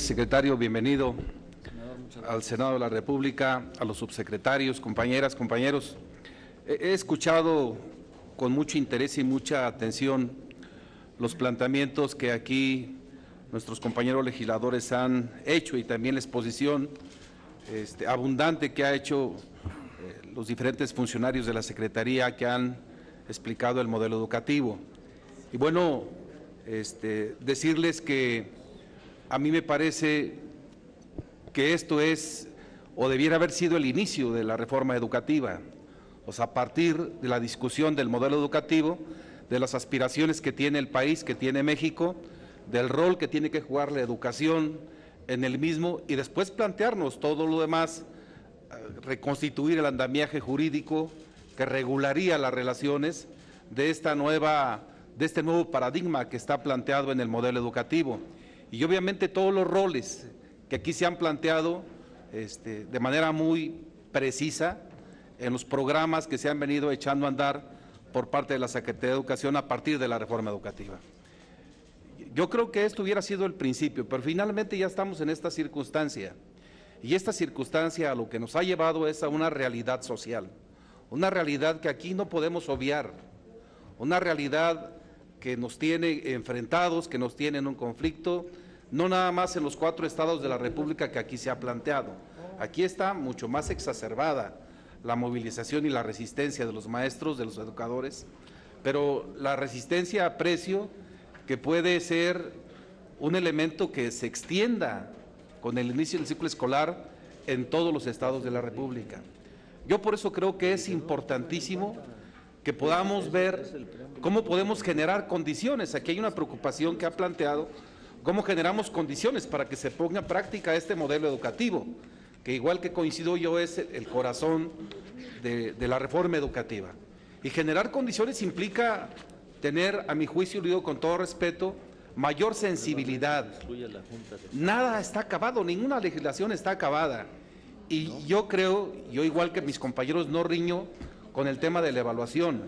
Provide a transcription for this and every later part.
secretario, bienvenido al Senado de la República, a los subsecretarios, compañeras, compañeros. He escuchado con mucho interés y mucha atención los planteamientos que aquí nuestros compañeros legisladores han hecho y también la exposición abundante que ha hecho los diferentes funcionarios de la Secretaría que han explicado el modelo educativo. Y bueno, decirles que a mí me parece que esto es o debiera haber sido el inicio de la reforma educativa, o sea, a partir de la discusión del modelo educativo, de las aspiraciones que tiene el país, que tiene México, del rol que tiene que jugar la educación en el mismo y después plantearnos todo lo demás, reconstituir el andamiaje jurídico que regularía las relaciones de este nuevo paradigma que está planteado en el modelo educativo. Y obviamente todos los roles que aquí se han planteado de manera muy precisa en los programas que se han venido echando a andar por parte de la Secretaría de Educación a partir de la reforma educativa. Yo creo que esto hubiera sido el principio, pero finalmente ya estamos en esta circunstancia. Y esta circunstancia a lo que nos ha llevado es a una realidad social, una realidad que aquí no podemos obviar, una realidad que nos tiene enfrentados, que nos tiene en un conflicto, no nada más en los 4 estados de la República que aquí se ha planteado. Aquí está mucho más exacerbada la movilización y la resistencia de los maestros, de los educadores, pero la resistencia aprecio que puede ser un elemento que se extienda con el inicio del ciclo escolar en todos los estados de la República. Yo por eso creo que es importantísimo que podamos ver cómo podemos generar condiciones. Aquí hay una preocupación que ha planteado, cómo generamos condiciones para que se ponga en práctica este modelo educativo, que igual que coincido yo es el corazón de la reforma educativa. Y generar condiciones implica tener, a mi juicio, lo digo con todo respeto, mayor sensibilidad. Nada está acabado, ninguna legislación está acabada. Y yo creo, yo igual que mis compañeros no riño con el tema de la evaluación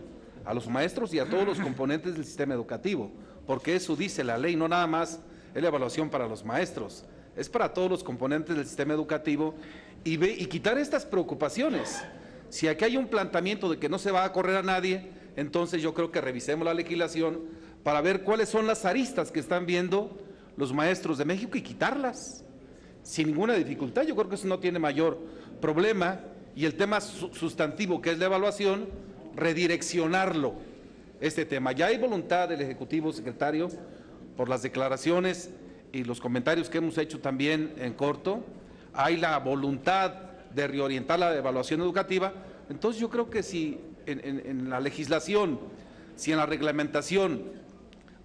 a los maestros y a todos los componentes del sistema educativo, porque eso dice la ley, no nada más es la evaluación para los maestros, es para todos los componentes del sistema educativo y quitar estas preocupaciones. Si aquí hay un planteamiento de que no se va a correr a nadie, entonces yo creo que revisemos la legislación para ver cuáles son las aristas que están viendo los maestros de México y quitarlas sin ninguna dificultad. Yo creo que eso no tiene mayor problema, y el tema sustantivo que es la evaluación, redireccionarlo, este tema. Ya hay voluntad del Ejecutivo, secretario, por las declaraciones y los comentarios que hemos hecho también en corto, hay la voluntad de reorientar la evaluación educativa. Entonces yo creo que si en la legislación, si en la reglamentación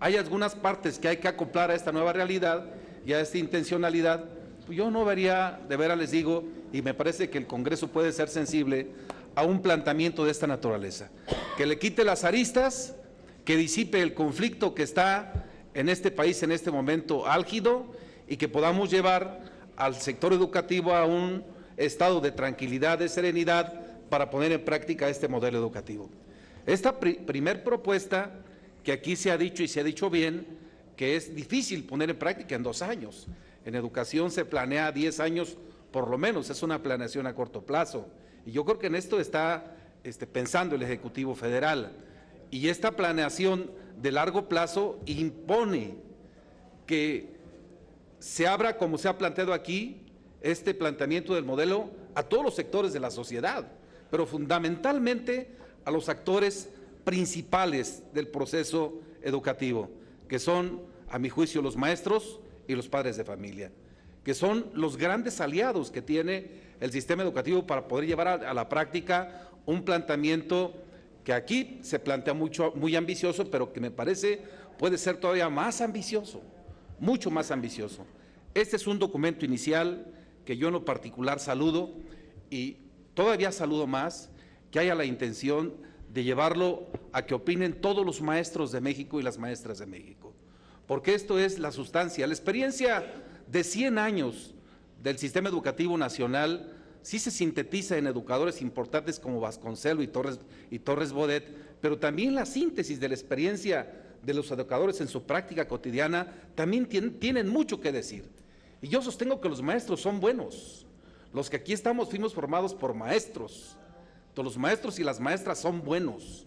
hay algunas partes que hay que acoplar a esta nueva realidad y a esta intencionalidad, pues yo no vería, de veras les digo, y me parece que el Congreso puede ser sensible a un planteamiento de esta naturaleza, que le quite las aristas, que disipe el conflicto que está en este país en este momento álgido y que podamos llevar al sector educativo a un estado de tranquilidad, de serenidad, para poner en práctica este modelo educativo. Esta primer propuesta que aquí se ha dicho y se ha dicho bien, que es difícil poner en práctica en 2 años. En educación se planea 10 años por lo menos, es una planeación a corto plazo. Y yo creo que en esto está pensando el Ejecutivo Federal. Y esta planeación de largo plazo impone que se abra, como se ha planteado aquí, este planteamiento del modelo a todos los sectores de la sociedad, pero fundamentalmente a los actores principales del proceso educativo, que son, a mi juicio, los maestros y los padres de familia, que son los grandes aliados que tiene el sistema educativo para poder llevar a la práctica un planteamiento que aquí se plantea muy ambicioso, pero que me parece puede ser todavía más ambicioso, mucho más ambicioso. Este es un documento inicial que yo en lo particular saludo, y todavía saludo más que haya la intención de llevarlo a que opinen todos los maestros de México y las maestras de México, porque esto es la sustancia. La experiencia de 100 años del sistema educativo nacional sí se sintetiza en educadores importantes como Vasconcelo y Torres Bodet, pero también la síntesis de la experiencia de los educadores en su práctica cotidiana también tienen mucho que decir. Y yo sostengo que los maestros son buenos. Los que aquí estamos fuimos formados por maestros. Todos los maestros y las maestras son buenos.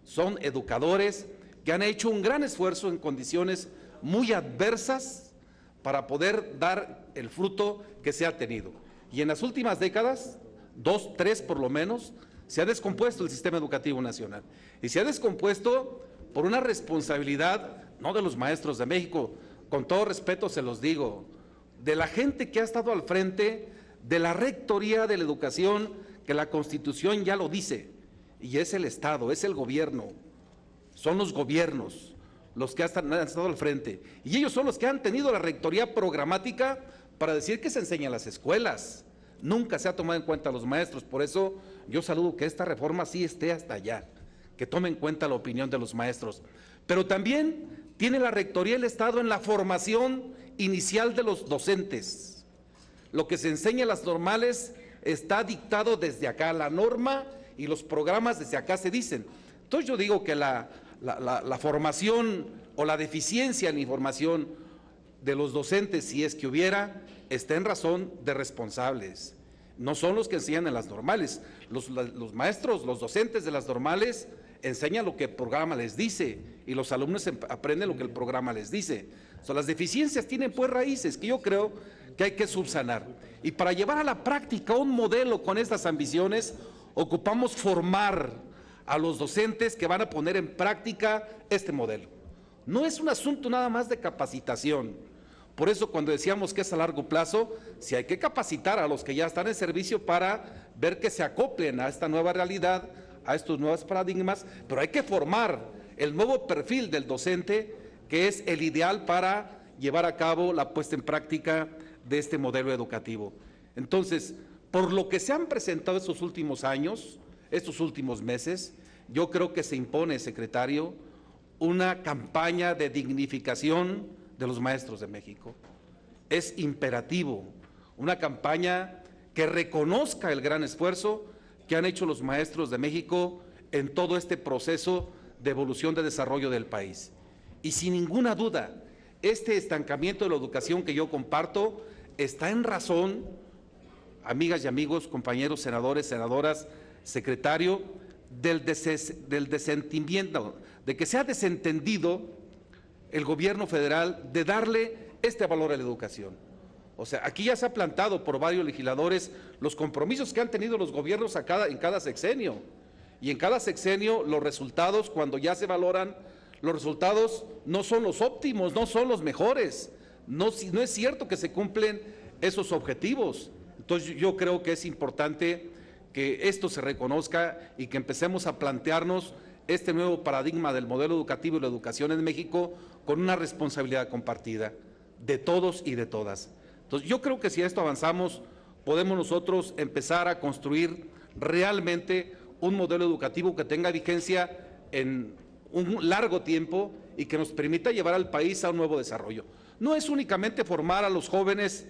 Son educadores que han hecho un gran esfuerzo en condiciones muy adversas para poder dar el fruto que se ha tenido. Y en las últimas décadas, 2, 3 por lo menos, se ha descompuesto el sistema educativo nacional. Y se ha descompuesto por una responsabilidad, no de los maestros de México, con todo respeto se los digo, de la gente que ha estado al frente de la rectoría de la educación, que la Constitución ya lo dice, y es el Estado, es el gobierno, son los gobiernos los que han estado al frente, y ellos son los que han tenido la rectoría programática para decir que se enseña en las escuelas. Nunca se ha tomado en cuenta a los maestros, por eso yo saludo que esta reforma sí esté hasta allá, que tome en cuenta la opinión de los maestros. Pero también tiene la rectoría del Estado en la formación inicial de los docentes. Lo que se enseña en las normales está dictado desde acá, la norma y los programas desde acá se dicen. Entonces yo digo que la formación o la deficiencia en la información de los docentes, si es que hubiera, está en razón de responsables. No son los que enseñan en las normales. Los maestros, los docentes de las normales enseñan lo que el programa les dice y los alumnos aprenden lo que el programa les dice. Las deficiencias tienen pues raíces que yo creo que hay que subsanar. Y para llevar a la práctica un modelo con estas ambiciones, ocupamos formar a los docentes que van a poner en práctica este modelo. No es un asunto nada más de capacitación. Por eso cuando decíamos que es a largo plazo, sí hay que capacitar a los que ya están en servicio para ver que se acoplen a esta nueva realidad, a estos nuevos paradigmas, pero hay que formar el nuevo perfil del docente que es el ideal para llevar a cabo la puesta en práctica de este modelo educativo. Entonces, por lo que se han presentado estos últimos años, estos últimos meses, yo creo que se impone, secretario, una campaña de dignificación de los maestros de México. Es imperativo, una campaña que reconozca el gran esfuerzo que han hecho los maestros de México en todo este proceso de evolución, de desarrollo del país. Y sin ninguna duda, este estancamiento de la educación que yo comparto está en razón, amigas y amigos, compañeros senadores, senadoras, secretario, del desentendimiento, de que se ha desentendido el gobierno federal de darle este valor a la educación. O sea, aquí ya se ha plantado por varios legisladores los compromisos que han tenido los gobiernos en cada sexenio. Y en cada sexenio los resultados, cuando ya se valoran, los resultados no son los óptimos, no son los mejores. No es cierto que se cumplen esos objetivos. Entonces yo creo que es importante que esto se reconozca y que empecemos a plantearnos este nuevo paradigma del modelo educativo y la educación en México con una responsabilidad compartida de todos y de todas. Entonces yo creo que si a esto avanzamos, podemos nosotros empezar a construir realmente un modelo educativo que tenga vigencia en un largo tiempo y que nos permita llevar al país a un nuevo desarrollo. No es únicamente formar a los jóvenes,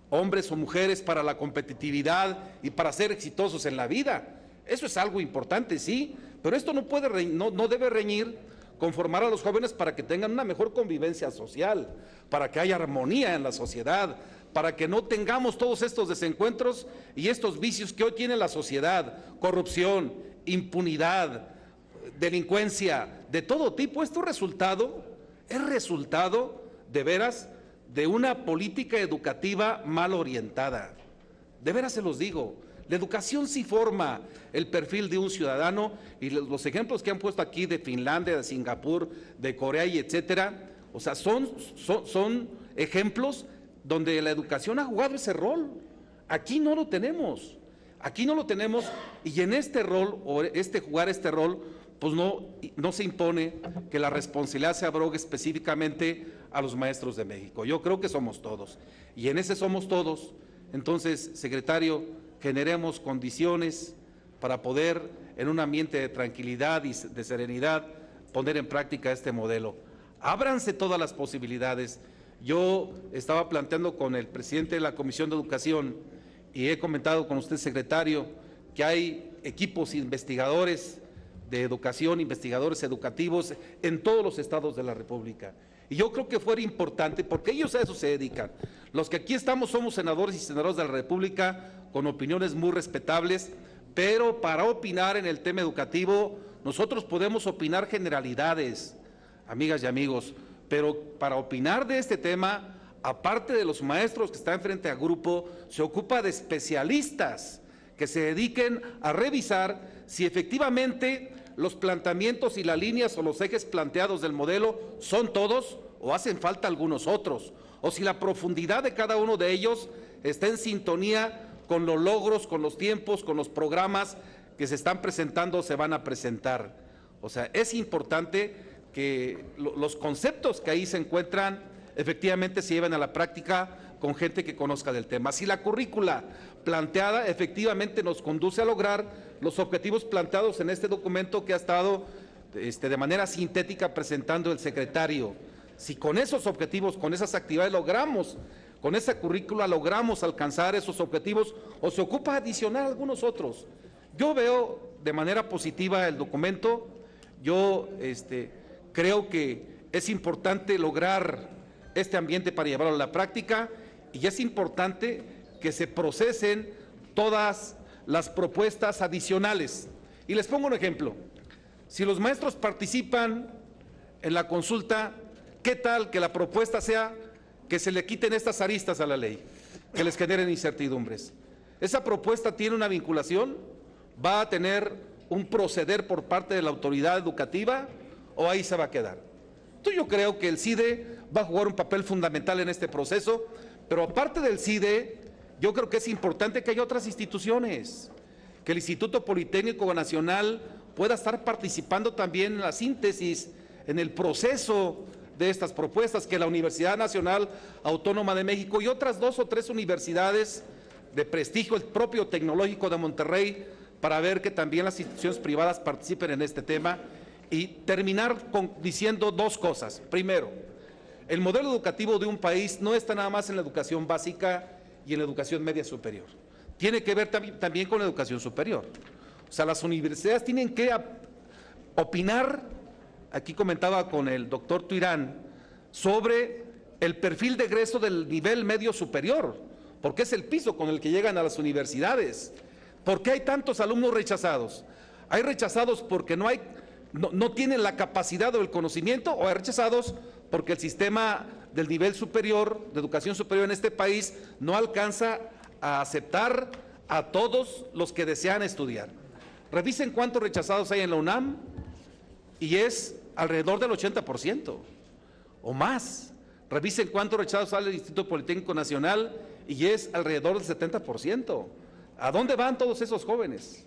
hombres o mujeres, para la competitividad y para ser exitosos en la vida. Eso es algo importante, sí, pero esto no debe reñir con formar a los jóvenes para que tengan una mejor convivencia social, para que haya armonía en la sociedad, para que no tengamos todos estos desencuentros y estos vicios que hoy tiene la sociedad: corrupción, impunidad, delincuencia de todo tipo. Esto es resultado de veras de una política educativa mal orientada. De veras se los digo, la educación sí forma el perfil de un ciudadano, y los ejemplos que han puesto aquí de Finlandia, de Singapur, de Corea y etcétera, o sea, son ejemplos donde la educación ha jugado ese rol. Aquí no lo tenemos, y en este rol, o jugar este rol, pues no se impone que la responsabilidad se abrogue específicamente a los maestros de México. Yo creo que somos todos, y en ese somos todos. Entonces, secretario, generemos condiciones para poder, en un ambiente de tranquilidad y de serenidad, poner en práctica este modelo. Ábranse todas las posibilidades. Yo estaba planteando con el presidente de la Comisión de Educación y he comentado con usted, secretario, que hay equipos investigadores de educación, investigadores educativos en todos los estados de la República. Y yo creo que fuera importante, porque ellos a eso se dedican. Los que aquí estamos somos senadores y senadoras de la República con opiniones muy respetables, pero para opinar en el tema educativo, nosotros podemos opinar generalidades, amigas y amigos, pero para opinar de este tema, aparte de los maestros que están frente a grupo, se ocupa de especialistas que se dediquen a revisar si efectivamente los planteamientos y las líneas o los ejes planteados del modelo son todos o hacen falta algunos otros, o si la profundidad de cada uno de ellos está en sintonía con los logros, con los tiempos, con los programas que se están presentando o se van a presentar. O sea, es importante que los conceptos que ahí se encuentran efectivamente se lleven a la práctica con gente que conozca del tema. Si la currícula planteada efectivamente nos conduce a lograr los objetivos planteados en este documento que ha estado de manera sintética presentando el secretario, si con esos objetivos, con esas actividades logramos, con esa currícula logramos alcanzar esos objetivos o se ocupa adicionar algunos otros. Yo veo de manera positiva el documento, yo creo que es importante lograr este ambiente para llevarlo a la práctica y es importante que se procesen todas las propuestas adicionales. Y les pongo un ejemplo. Si los maestros participan en la consulta, ¿qué tal que la propuesta sea que se le quiten estas aristas a la ley, que les generen incertidumbres? Esa propuesta tiene una vinculación, va a tener un proceder por parte de la autoridad educativa o ahí se va a quedar. Entonces yo creo que el CIDE va a jugar un papel fundamental en este proceso, pero aparte del CIDE, yo creo que es importante que haya otras instituciones, que el Instituto Politécnico Nacional pueda estar participando también en la síntesis, en el proceso de estas propuestas, que la Universidad Nacional Autónoma de México y otras 2 o 3 universidades de prestigio, el propio Tecnológico de Monterrey, para ver que también las instituciones privadas participen en este tema y terminar diciendo 2 cosas. Primero, el modelo educativo de un país no está nada más en la educación básica y en la educación media superior. Tiene que ver también con la educación superior. O sea, las universidades tienen que opinar, aquí comentaba con el doctor Tuirán, sobre el perfil de egreso del nivel medio superior, porque es el piso con el que llegan a las universidades. ¿Por qué hay tantos alumnos rechazados? ¿Hay rechazados porque no tienen la capacidad o el conocimiento, o hay rechazados porque el sistema del nivel superior, de educación superior en este país, no alcanza a aceptar a todos los que desean estudiar? Revisen cuántos rechazados hay en la UNAM y es alrededor del 80% o más. Revisen cuántos rechazados hay en el Instituto Politécnico Nacional y es alrededor del 70%. ¿A dónde van todos esos jóvenes,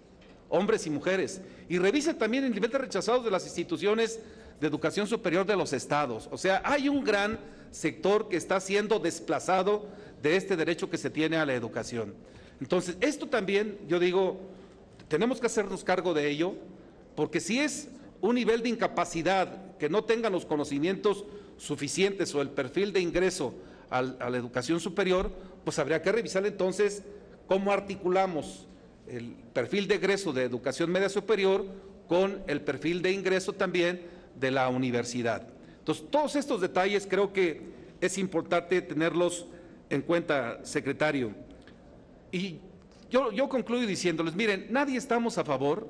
hombres y mujeres? Y revisen también el nivel de rechazados de las instituciones de educación superior de los estados. O sea, hay un gran sector que está siendo desplazado de este derecho que se tiene a la educación. Entonces, esto también, yo digo, tenemos que hacernos cargo de ello, porque si es un nivel de incapacidad que no tengan los conocimientos suficientes o el perfil de ingreso a la educación superior, pues habría que revisar entonces cómo articulamos el perfil de egreso de educación media superior con el perfil de ingreso también de la universidad. Entonces, todos estos detalles creo que es importante tenerlos en cuenta, secretario. Y yo concluyo diciéndoles, miren, nadie estamos a favor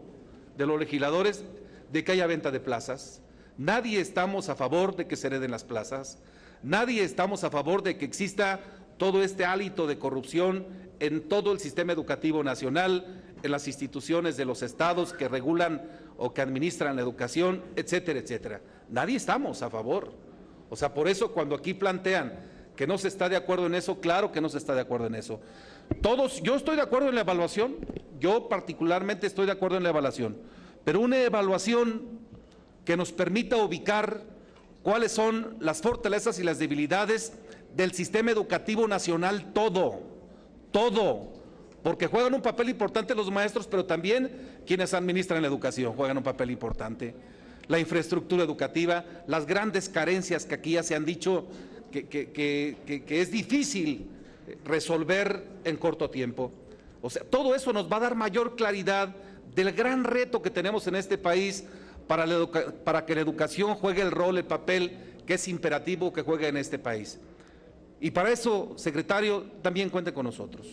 de los legisladores de que haya venta de plazas, nadie estamos a favor de que se hereden las plazas, nadie estamos a favor de que exista todo este hálito de corrupción en todo el sistema educativo nacional, en las instituciones de los estados que regulan o que administran la educación, etcétera, etcétera. Nadie estamos a favor. O sea, por eso cuando aquí plantean que no se está de acuerdo en eso, claro que no se está de acuerdo en eso. Yo estoy de acuerdo en la evaluación, yo particularmente estoy de acuerdo en la evaluación, pero una evaluación que nos permita ubicar cuáles son las fortalezas y las debilidades del sistema educativo nacional todo, porque juegan un papel importante los maestros, pero también quienes administran la educación juegan un papel importante. La infraestructura educativa, las grandes carencias que aquí ya se han dicho que es difícil resolver en corto tiempo. O sea, todo eso nos va a dar mayor claridad del gran reto que tenemos en este país para que la educación juegue el rol, el papel que es imperativo que juegue en este país. Y para eso, secretario, también cuente con nosotros.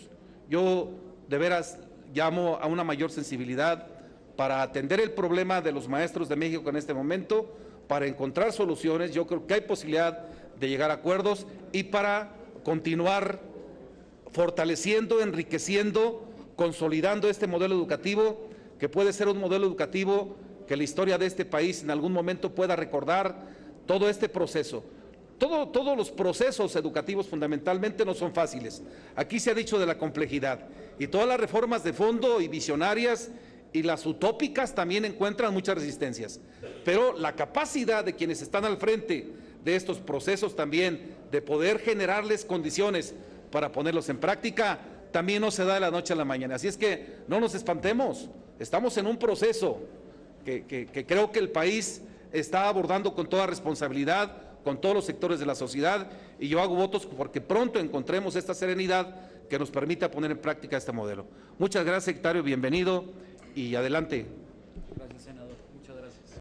Yo de veras llamo a una mayor sensibilidad para atender el problema de los maestros de México en este momento, para encontrar soluciones. Yo creo que hay posibilidad de llegar a acuerdos y para continuar fortaleciendo, enriqueciendo, consolidando este modelo educativo, que puede ser un modelo educativo que la historia de este país en algún momento pueda recordar todo este proceso. Todos los procesos educativos fundamentalmente no son fáciles. Aquí se ha dicho de la complejidad y todas las reformas de fondo y visionarias y las utópicas también encuentran muchas resistencias. Pero la capacidad de quienes están al frente de estos procesos también, de poder generarles condiciones para ponerlos en práctica, también no se da de la noche a la mañana. Así es que no nos espantemos, estamos en un proceso que creo que el país está abordando con toda responsabilidad, con todos los sectores de la sociedad, y yo hago votos porque pronto encontremos esta serenidad que nos permita poner en práctica este modelo. Muchas gracias, secretario, bienvenido y adelante.